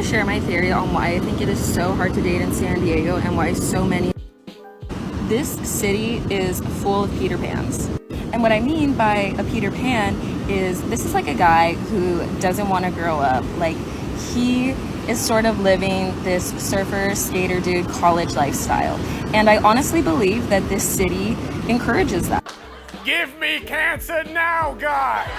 share my theory on why I think it is so hard to date in San Diego and why so many... This city is full of Peter Pans. And what I mean by a Peter Pan is this is like a guy who doesn't want to grow up. Like, he is sort of living this surfer, skater dude college lifestyle. And I honestly believe that this city encourages that. Give me cancer now, guy!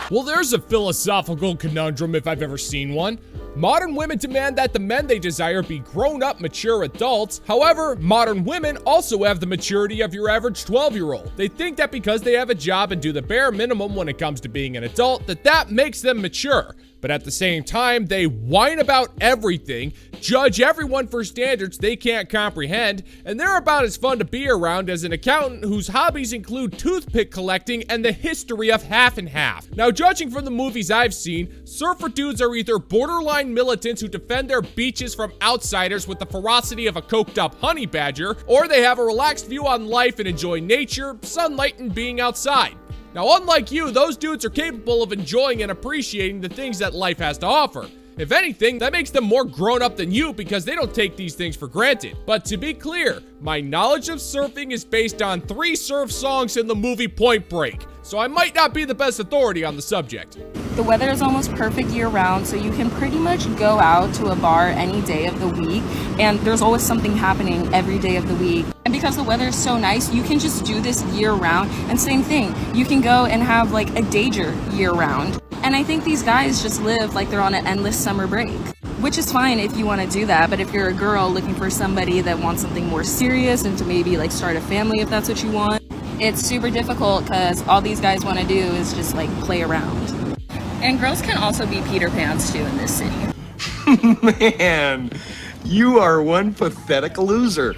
Well, there's a philosophical conundrum if I've ever seen one. Modern women demand that the men they desire be grown-up, mature adults. However, modern women also have the maturity of your average 12-year-old. They think that because they have a job and do the bare minimum when it comes to being an adult, that makes them mature. But at the same time, they whine about everything, judge everyone for standards they can't comprehend, and they're about as fun to be around as an accountant whose hobbies include toothpick collecting and the history of half and half. Now, judging from the movies I've seen, surfer dudes are either borderline militants who defend their beaches from outsiders with the ferocity of a coked-up honey badger, or they have a relaxed view on life and enjoy nature, sunlight, and being outside. Now, unlike you, those dudes are capable of enjoying and appreciating the things that life has to offer. If anything, that makes them more grown up than you because they don't take these things for granted. But to be clear, my knowledge of surfing is based on 3 surf songs in the movie Point Break, so I might not be the best authority on the subject. The weather is almost perfect year-round, so you can pretty much go out to a bar any day of the week, and there's always something happening every day of the week. And because the weather is so nice, you can just do this year-round, and same thing, you can go and have like a dager year-round. And I think these guys just live like they're on an endless summer break, which is fine if you want to do that. But if you're a girl looking for somebody that wants something more serious and to maybe like start a family if that's what you want, it's super difficult because all these guys want to do is just like play around. And girls can also be Peter Pans too in this city. Man, you are one pathetic loser.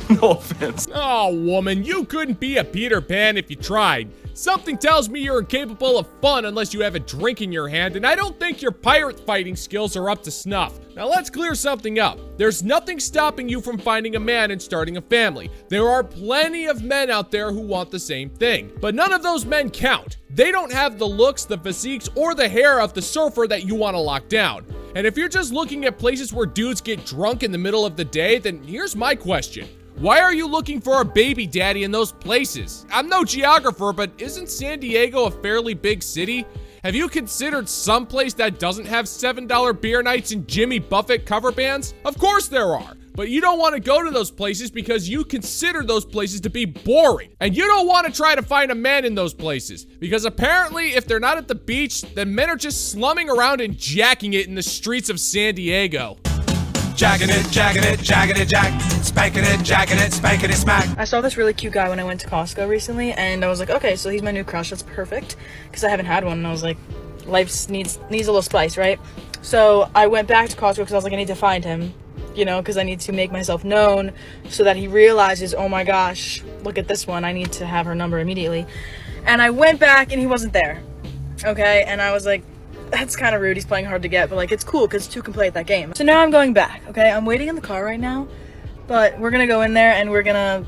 No offense. Oh, woman, you couldn't be a Peter Pan if you tried. Something tells me you're incapable of fun unless you have a drink in your hand, and I don't think your pirate fighting skills are up to snuff. Now let's clear something up. There's nothing stopping you from finding a man and starting a family. There are plenty of men out there who want the same thing, but none of those men count. They don't have the looks, the physiques, or the hair of the surfer that you want to lock down. And if you're just looking at places where dudes get drunk in the middle of the day, then here's my question. Why are you looking for a baby daddy in those places? I'm no geographer, but isn't San Diego a fairly big city? Have you considered some place that doesn't have $7 beer nights and Jimmy Buffett cover bands? Of course there are, but you don't want to go to those places because you consider those places to be boring. And you don't want to try to find a man in those places because apparently if they're not at the beach, then men are just slumming around and jacking it in the streets of San Diego. Jacking it, jack, spanking it, jacking it, spanking it, smack. I saw this really cute guy when I went to Costco recently, and I was like, okay, so he's my new crush. That's perfect, because I haven't had one, and I was like, life needs a little spice, right? So I went back to Costco because I was like, I need to find him, you know, because I need to make myself known so that he realizes, oh my gosh, look at this one. I need to have her number immediately. And I went back, and he wasn't there, okay? And I was like, that's kind of rude. He's playing hard to get, but like it's cool because 2 can play at that game. So now I'm going back, okay? I'm waiting in the car right now, but we're gonna go in there and we're gonna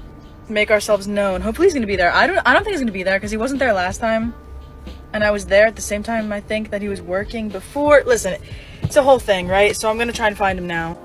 make ourselves known. Hopefully he's gonna be there. I don't think he's gonna be there because he wasn't there last time, and I was there at the same time I think that he was working before. Listen, it's a whole thing, right? So I'm gonna try and find him now.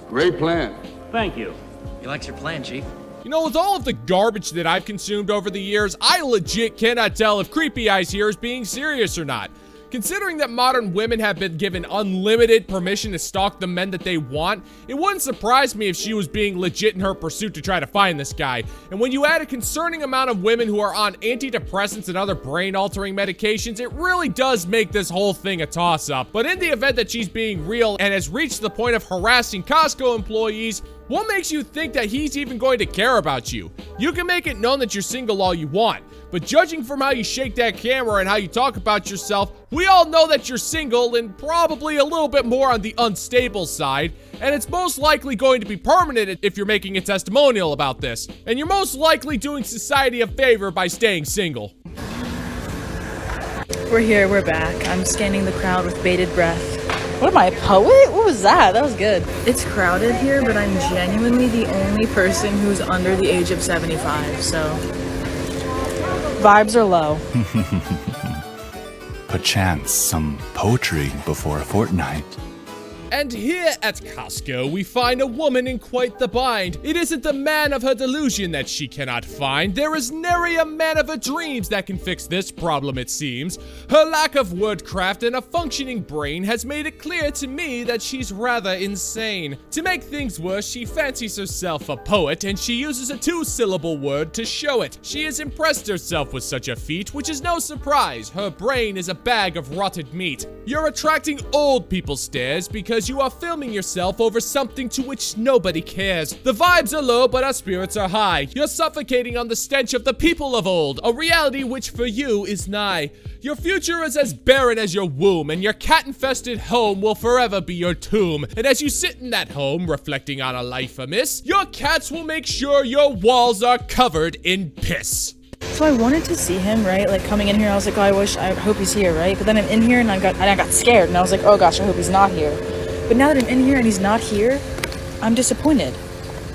Great plan. Thank you. He likes your plan, Chief. You know, with all of the garbage that I've consumed over the years, I legit cannot tell if Creepy Eyes here is being serious or not. Considering that modern women have been given unlimited permission to stalk the men that they want, it wouldn't surprise me if she was being legit in her pursuit to try to find this guy. And when you add a concerning amount of women who are on antidepressants and other brain-altering medications, it really does make this whole thing a toss-up. But in the event that she's being real and has reached the point of harassing Costco employees, what makes you think that he's even going to care about you? You can make it known that you're single all you want, but judging from how you shake that camera and how you talk about yourself, we all know that you're single and probably a little bit more on the unstable side, and it's most likely going to be permanent if you're making a testimonial about this, and you're most likely doing society a favor by staying single. We're here, we're back. I'm scanning the crowd with bated breath. What am I, a poet? What was that? That was good. It's crowded here, but I'm genuinely the only person who's under the age of 75, so vibes are low. perchance some poetry before a fortnight. And here at Costco, we find a woman in quite the bind. It isn't the man of her delusion that she cannot find. There is nary a man of her dreams that can fix this problem, it seems. Her lack of wordcraft and a functioning brain has made it clear to me that she's rather insane. To make things worse, she fancies herself a poet, and she uses a two-syllable word to show it. She has impressed herself with such a feat, which is no surprise. Her brain is a bag of rotted meat. You're attracting old people's stares because you are filming yourself over something to which nobody cares. The vibes are low, but our spirits are high. You're suffocating on the stench of the people of old, a reality which for you is nigh. Your future is as barren as your womb, and your cat-infested home will forever be your tomb. And as you sit in that home, reflecting on a life amiss, your cats will make sure your walls are covered in piss. So I wanted to see him, right? Like coming in here, I was like, oh, I hope he's here, right? But then I'm in here and I got scared, and I was like, oh gosh, I hope he's not here. But now that I'm in here and he's not here, I'm disappointed.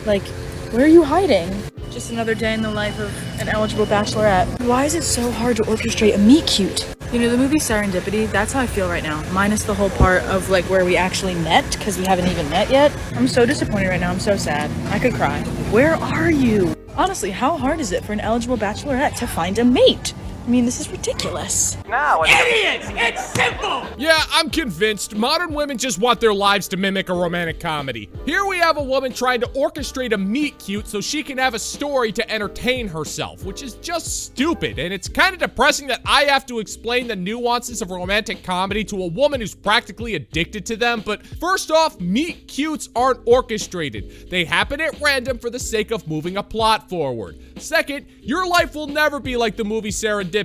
Like, where are you hiding? Just another day in the life of an eligible bachelorette. Why is it so hard to orchestrate a meet cute? You know, the movie Serendipity, that's how I feel right now. Minus the whole part of like where we actually met, because we haven't even met yet. I'm so disappointed right now, I'm so sad. I could cry. Where are you? Honestly, how hard is it for an eligible bachelorette to find a mate? I mean, this is ridiculous. Idiots! It's simple! Yeah, I'm convinced. Modern women just want their lives to mimic a romantic comedy. Here we have a woman trying to orchestrate a meet cute so she can have a story to entertain herself, which is just stupid, and it's kind of depressing that I have to explain the nuances of romantic comedy to a woman who's practically addicted to them. But first off, meet cutes aren't orchestrated. They happen at random for the sake of moving a plot forward. Second, your life will never be like the movie Serendipity.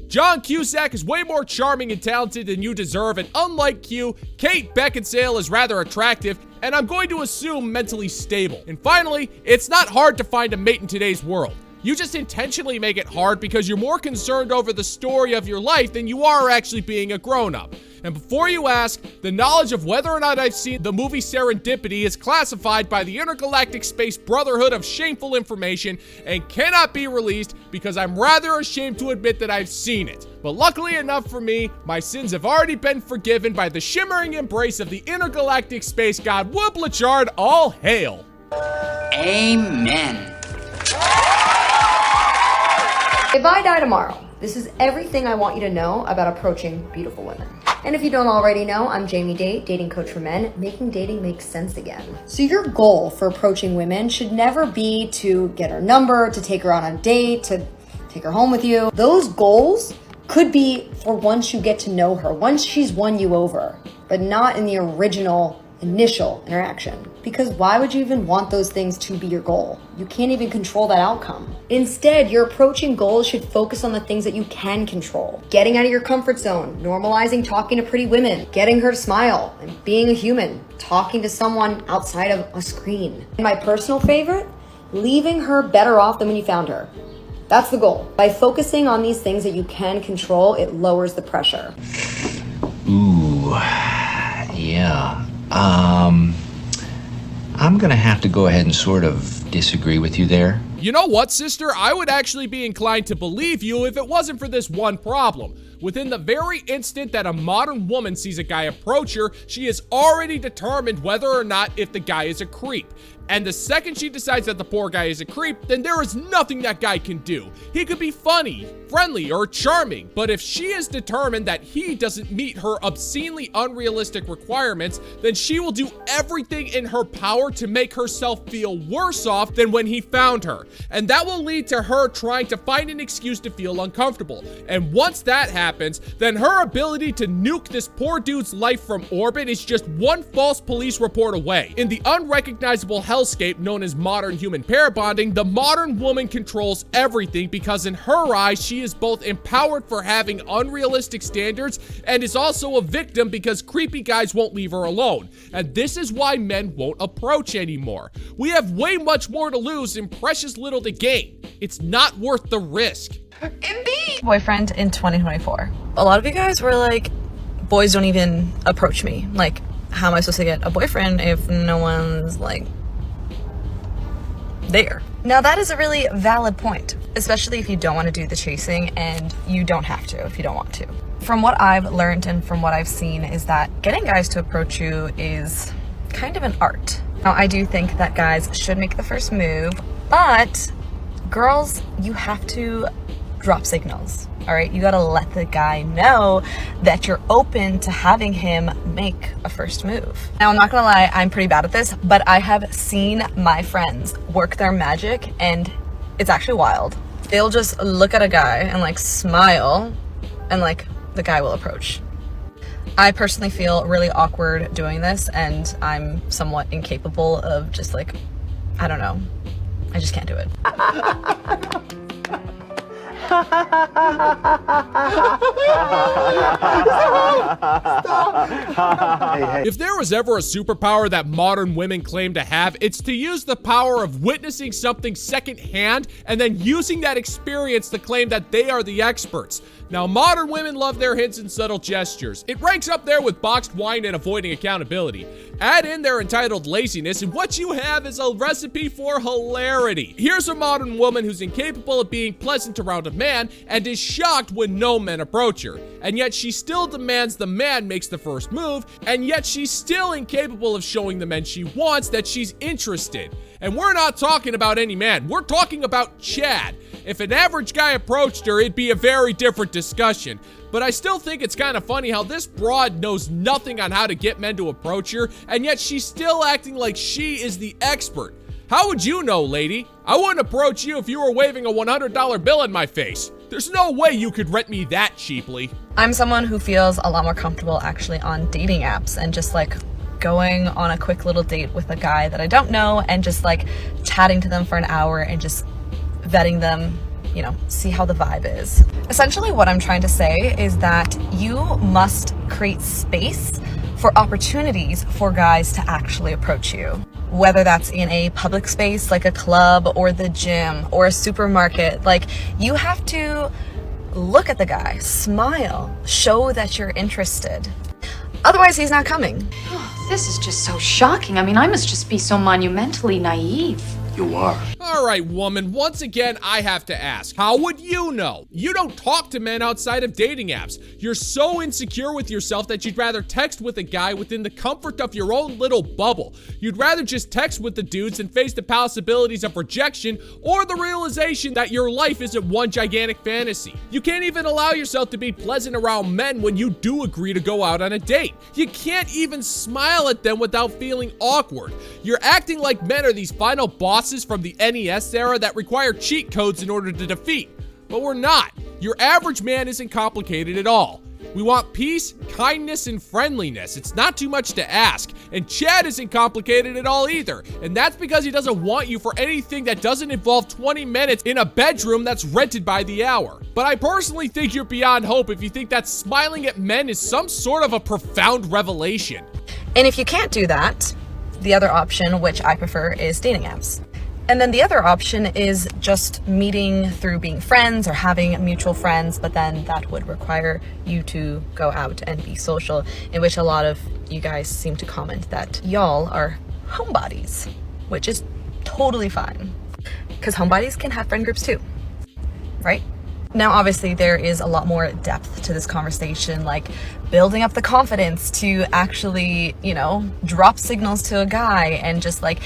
John Cusack is way more charming and talented than you deserve, and unlike Q, Kate Beckinsale is rather attractive, and I'm going to assume mentally stable. And finally, it's not hard to find a mate in today's world. You just intentionally make it hard because you're more concerned over the story of your life than you are actually being a grown-up. And before you ask, the knowledge of whether or not I've seen the movie Serendipity is classified by the Intergalactic Space Brotherhood of Shameful Information and cannot be released because I'm rather ashamed to admit that I've seen it. But luckily enough for me, my sins have already been forgiven by the shimmering embrace of the Intergalactic Space God Wooblachard. All hail. Amen. If I die tomorrow, this is everything I want you to know about approaching beautiful women. And if you don't already know, I'm Jamie Date, dating coach for men, making dating make sense again. So your goal for approaching women should never be to get her number, to take her on a date, to take her home with you. Those goals could be for once you get to know her, once she's won you over, but not in the original initial interaction. Because why would you even want those things to be your goal? You can't even control that outcome. Instead, your approaching goals should focus on the things that you can control. Getting out of your comfort zone, normalizing talking to pretty women, getting her to smile, and being a human, talking to someone outside of a screen. And my personal favorite, leaving her better off than when you found her. That's the goal. By focusing on these things that you can control, it lowers the pressure. Ooh, yeah. I'm gonna have to go ahead and sort of disagree with you there. You know what, sister? I would actually be inclined to believe you if it wasn't for this one problem. Within the very instant that a modern woman sees a guy approach her, she is already determined whether or not if the guy is a creep. And the second she decides that the poor guy is a creep, then there is nothing that guy can do. He could be funny, friendly, or charming, but if she is determined that he doesn't meet her obscenely unrealistic requirements, then she will do everything in her power to make herself feel worse off than when he found her. And that will lead to her trying to find an excuse to feel uncomfortable. And once that happens, then her ability to nuke this poor dude's life from orbit is just one false police report away. In the unrecognizable hellscape known as modern human pair bonding, the modern woman controls everything because in her eyes, she is both empowered for having unrealistic standards and is also a victim because creepy guys won't leave her alone. And this is why men won't approach anymore. We have way much more to lose and precious little to gain. It's not worth the risk. Indeed. Boyfriend in 2024. A lot of you guys were like, boys don't even approach me. Like, how am I supposed to get a boyfriend if no one's like there? Now that is a really valid point, especially if you don't want to do the chasing, and you don't have to if you don't want to. From what I've learned and from what I've seen is that getting guys to approach you is kind of an art. Now, I do think that guys should make the first move, but girls, you have to drop signals, all right? You gotta let the guy know that you're open to having him make a first move. Now, I'm not gonna lie, I'm pretty bad at this, but I have seen my friends work their magic and it's actually wild. They'll just look at a guy and like smile and like the guy will approach. I personally feel really awkward doing this and I'm somewhat incapable of just like, I don't know. I just can't do it. If there was ever a superpower that modern women claim to have, it's to use the power of witnessing something secondhand and then using that experience to claim that they are the experts. Now, modern women love their hints and subtle gestures. It ranks up there with boxed wine and avoiding accountability. Add in their entitled laziness, and what you have is a recipe for hilarity. Here's a modern woman who's incapable of being pleasant around a man and is shocked when no men approach her. And yet she still demands the man makes the first move, and yet she's still incapable of showing the men she wants that she's interested. And we're not talking about any man, we're talking about Chad. If an average guy approached her, it'd be a very different discussion. But I still think it's kind of funny how this broad knows nothing on how to get men to approach her, and yet she's still acting like she is the expert. How would you know, lady? I wouldn't approach you if you were waving a $100 bill in my face. There's no way you could rent me that cheaply. I'm someone who feels a lot more comfortable actually on dating apps and just like going on a quick little date with a guy that I don't know and just like chatting to them for an hour and just vetting them, you know, see how the vibe is. Essentially what I'm trying to say is that you must create space for opportunities for guys to actually approach you. Whether that's in a public space like a club or the gym or a supermarket, like you have to look at the guy, smile, show that you're interested. Otherwise, he's not coming. Oh, this is just so shocking. I mean, I must just be so monumentally naive. You are. All right, woman, once again, I have to ask, how would you know? You don't talk to men outside of dating apps. You're so insecure with yourself that you'd rather text with a guy within the comfort of your own little bubble. You'd rather just text with the dudes and face the possibilities of rejection or the realization that your life isn't one gigantic fantasy. You can't even allow yourself to be pleasant around men when you do agree to go out on a date. You can't even smile at them without feeling awkward. You're acting like men are these final bosses from the NES era that require cheat codes in order to defeat. But we're not. Your average man isn't complicated at all. We want peace, kindness, and friendliness. It's not too much to ask. And Chad isn't complicated at all either. And that's because he doesn't want you for anything that doesn't involve 20 minutes in a bedroom that's rented by the hour. But I personally think you're beyond hope if you think that smiling at men is some sort of a profound revelation. And if you can't do that, the other option, which I prefer, is dating apps. And then the other option is just meeting through being friends or having mutual friends, but then that would require you to go out and be social, in which a lot of you guys seem to comment that y'all are homebodies, which is totally fine, because homebodies can have friend groups too, right? Now, obviously, there is a lot more depth to this conversation, like building up the confidence to actually, you know, drop signals to a guy and just like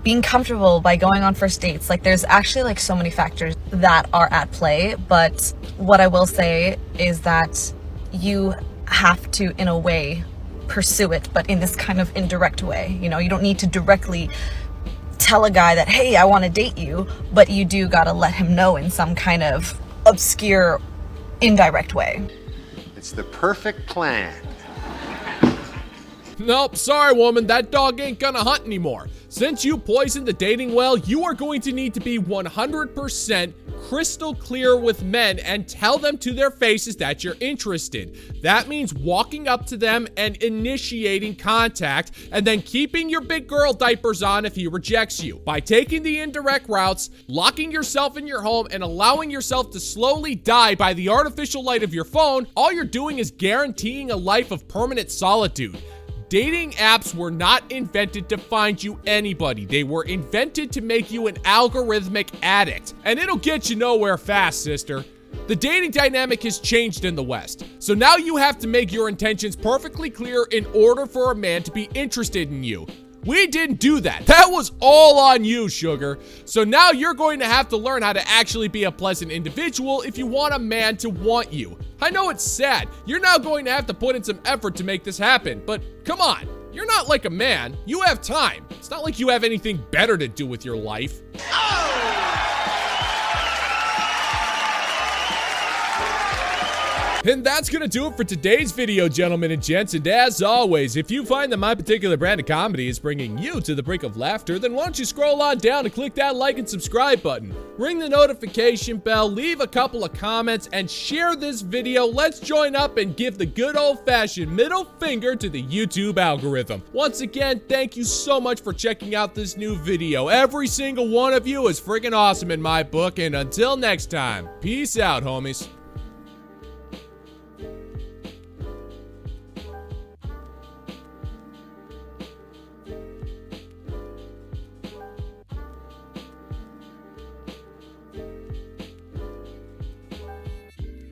being comfortable by going on first dates. Like there's actually like so many factors that are at play, but what I will say is that you have to, in a way, pursue it, but in this kind of indirect way. You know, you don't need to directly tell a guy that, hey, I want to date you, but you do gotta let him know in some kind of obscure, indirect way. It's the perfect plan. Nope, sorry woman, that dog ain't gonna hunt anymore. Since you poisoned the dating well, you are going to need to be 100% crystal clear with men and tell them to their faces that you're interested. That means walking up to them and initiating contact, and then keeping your big girl diapers on if he rejects you. By taking the indirect routes, locking yourself in your home, and allowing yourself to slowly die by the artificial light of your phone, all you're doing is guaranteeing a life of permanent solitude. Dating apps were not invented to find you anybody. They were invented to make you an algorithmic addict. And it'll get you nowhere fast, sister. The dating dynamic has changed in the West, so now you have to make your intentions perfectly clear in order for a man to be interested in you. We didn't do that. That was all on you, sugar. So now you're going to have to learn how to actually be a pleasant individual if you want a man to want you. I know it's sad. You're now going to have to put in some effort to make this happen, but come on. You're not like a man. You have time. It's not like you have anything better to do with your life. And that's gonna do it for today's video, gentlemen and gents. And as always, if you find that my particular brand of comedy is bringing you to the brink of laughter, then why don't you scroll on down and click that like and subscribe button. Ring the notification bell, leave a couple of comments, and share this video. Let's join up and give the good old-fashioned middle finger to the YouTube algorithm. Once again, thank you so much for checking out this new video. Every single one of you is freaking awesome in my book. And until next time, peace out, homies.